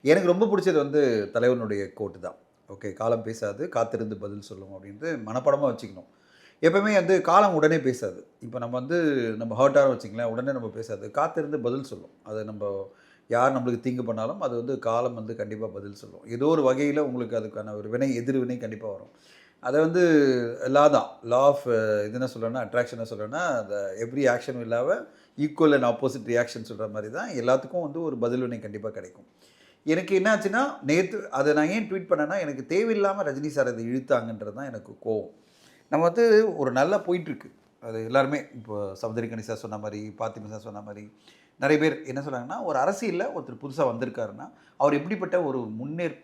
எனக்கு ரொம்ப பிடிச்சது வந்து தலைவனுடைய கோட்டு தான். ஓகே. "காலம் பேசாது, காத்திருந்து பதில் சொல்லும்" அப்படின்ட்டு மனப்பாடமா வச்சுக்கணும். எப்பவுமே வந்து காலம் உடனே பேசாது. இப்ப நம்ம வந்து நம்ம ஹர்ட் ஆறோம்னு வச்சுக்கங்களேன், உடனே நம்ம பேசாது. காத்திருந்து பதில் சொல்லும். அது நம்ப யார் நம்மளுக்கு தீங்கு பண்ணாலும், அது வந்து காலம் வந்து கண்டிப்பா பதில் சொல்லும். ஏதோ ஒரு வகையில உங்களுக்கு அதுக்கான ஒரு வினை, எதிர்வினை கண்டிப்பா வரும். அத வந்து லா ஆஃப் இது என்ன சொல்றேன்னா, அட்ராக்ஷன் என்ன சொல்றேன்னா, every action will have equal and opposite reaction சொல்ற மாரி தான் எல்லாத்துக்கும் வந்து ஒரு பதில்வினை கண்டிப்பா கிடைக்கும். எனக்கு என்ன ஆச்சுன்னா, நேத்து அத நான் ஏன் ட்வீட் பண்ணேன்னா, எனக்கு தேவையில்லாம ரஜினி சார் அத இழுத்தாங்கன்றது தான் எனக்கு கோவம். நம்ம வந்து ஒரு நல்லா போயிட்டுருக்கு. அது எல்லாருமே இப்போ சௌந்தரி கணேசா சொன்ன மாரி, பாத்திமா சொன்ன மாரி, நெறைய பேர் என்ன சொல்றாங்கன்னா, ஒரு அரசியல்ல ஒருத்தர் புதுசா வந்திருக்காருன்னா, அவர் எப்படிப்பட்ட ஒரு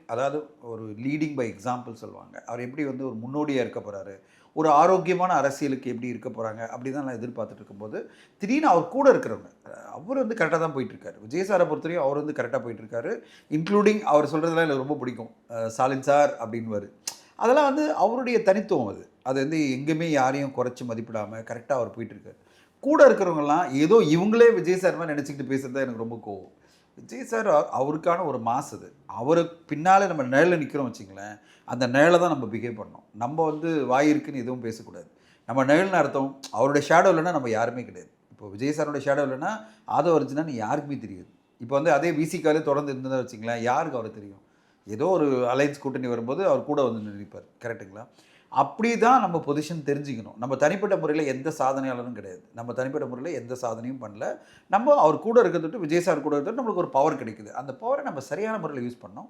அதாவது ஒரு லீடிங் பை எக்ஸாம்பிள் சொல்லுவாங்க. அவர் எப்படி வந்து ஒரு முன்னோடியா இருக்க போறாரு, ஒரு ஆரோக்கியமான அரசியலுக்கு எப்படி இருக்க போறாங்க, அப்படி தான் நான் எதிர்பார்த்துட்டு இருக்கும்போது, திடீர்னு அவர் கூட இருக்கிறவங்க, அவர் வந்து கரெக்ட்டா தான் போயிட்டுருக்காரு. விஜய் சார பொறுத்தவரையும் அவர் வந்து கரெக்ட்டா போயிட்டுருக்காரு. இன்க்ளூடிங் அவர் சொல்றதெல்லாம் எனக்கு ரொம்ப பிடிக்கும். "ஸ்டாலின் சார்" அப்படின்னுவாரு. அதெல்லாம் வந்து அவருடைய தனித்துவம் அது. அது வந்து எங்கேயுமே யாரையும் குறைச்சு மதிப்பிடாம கரெக்ட்டா அவர் போயிட்டுருக்காரு. கூட இருக்கிறவங்கலாம் ஏதோ இவங்களே விஜய் சார் மாரி நெனச்சுக்கிட்டு பேசுறது தான் எனக்கு ரொம்ப கோவம். விஜய் சார் அவருக்கான ஒரு மாஸ் அது. அவருக்கு பின்னால நம்ம நிழல்ல நிக்கிறோம் வச்சுக்கங்களேன், அந்த நிழல்ல தான் நம்ம பிஹேவ் பண்ணணும். நம்ம வந்து வாய் இருக்குன்னு எதுவும் பேசக்கூடாது. நம்ம நிழல்னு அர்த்தம் அவருடைய ஷேடோ இல்லன்னா நம்ம யாருமே கிடையாது. இப்போ விஜய் சாரோட ஷேடோ இல்லன்னா, ஆதவ அர்ஜுனான்னு யாருக்குமே தெரியாது. இப்போ வந்து அதே விசிகாலே தொடர்ந்து இருந்ததா வச்சுக்கங்களேன், யாருக்கு அவர தெரியும்? ஏதோ ஒரு அலையன்ஸ் கூட்டணி வரும்போது அவர் கூட வந்து நிற்பார். கரெக்ட்டுங்களா? அப்படி தான் நம்ம பொசிஷன் தெரிஞ்சுக்கணும். நம்ம தனிப்பட்ட முறையில எந்த சாதனையாளரும் கிடையாது. நம்ம தனிப்பட்ட முறையில எந்த சாதனையும் பண்ணல. நம்ம அவர் கூட இருக்கிறத விட்டு விஜய் சார் கூட இருக்கிறது நம்மளுக்கு ஒரு பவர் கிடைக்குது. அந்த பவர நம்ம சரியான முறையில யூஸ் பண்ணணும்.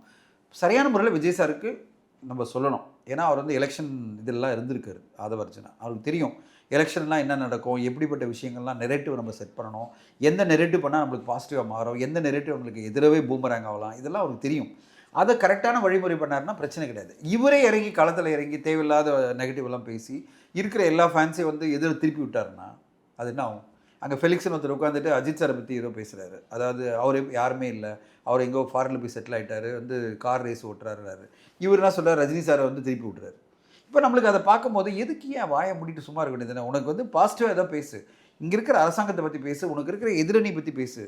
சரியான முறையில விஜய் சாருக்கு நம்ம சொல்லணும். ஏன்னா, அவர் வந்து எலக்ஷன் இதெல்லாம் இருந்திருக்காரு. ஆதவ அர்ஜுனா. அவருக்கு தெரியும். எலக்ஷன்லாம் என்ன நடக்கும்? எப்படிப்பட்ட விஷயங்கள்லாம் நரேட்டிவ் நம்ம செட் பண்ணணும். எந்த நரேட்டிவ் பண்ணா நம்மளுக்கு பாசிட்டிவா மாறும். எந்த நரேட்டிவ் நம்மளுக்கு எதிராவே பூமராங் ஆகலாம். இதெல்லாம் அவருக்கு தெரியும். அத கரெக்ட்டான வழிமுறை பண்ணாருன்னா பிரச்சனை கிடையாது. இவரே இறங்கி களத்தில இறங்கி தேவையில்லாத நெகட்டிவ் எல்லாம் பேசி, இருக்கிற எல்லா ஃபேன்ஸையும் வந்து எதிர திருப்பி விட்டாருன்னா, அது என்ன ஆகும்? அங்க ஃபெலிக்ஸ்ன்னு ஒருத்தர் உட்கார்ந்துட்டு அஜித் சார பத்தி ஏதோ பேசுறாரு. அதாவது அவரு யாருமே இல்ல. அவர் எங்கோ ஃபாரின்ல போய் செட்டில் ஆயிட்டாரு. வந்து கார் ரேஸ் ஓட்டுறாருன்னாரு. இவரு என்ன சொல்றாரு? ரஜினி சார வந்து திருப்பி விட்டுறாரு. இப்ப நம்மளுக்கு அத பார்க்கும்போது, எதுக்கு ஏன் வாய மூடிட்டு சும்மா இருக்க வேண்டியது தானே? உனக்கு வந்து பாசிட்டிவா ஏதோ பேசு. இங்க இருக்கிற அரசாங்கத்த பத்தி பேசு. உனக்கு இருக்கிற எதிரணி பத்தி பேசு.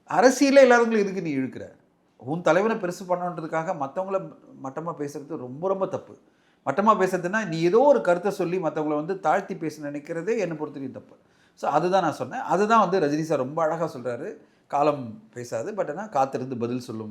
அரசியலே இல்லாதவங்கள எதுக்கு நீ இழுக்குற? உன் தலைவன பெருசு பண்ணணுன்றதுக்காக மத்தவங்கள மட்டமா பேசுறது ரொம்ப ரொம்ப தப்பு. மட்டமா பேசுறதுன்னா, நீ ஏதோ ஒரு கருத்த சொல்லி மத்தவங்கள வந்து தாழ்த்தி பேச நினைக்கிறதே என்ன பொறுத்தவரைக்கும் தப்பு. ஸோ அதுதான் நான் சொன்னேன். அதுதான் வந்து ரஜினி சார் ரொம்ப அழகா சொல்றாரு. "காலம் பேசாது. பட் ஆனா காத்திருந்து பதில் சொல்லும்."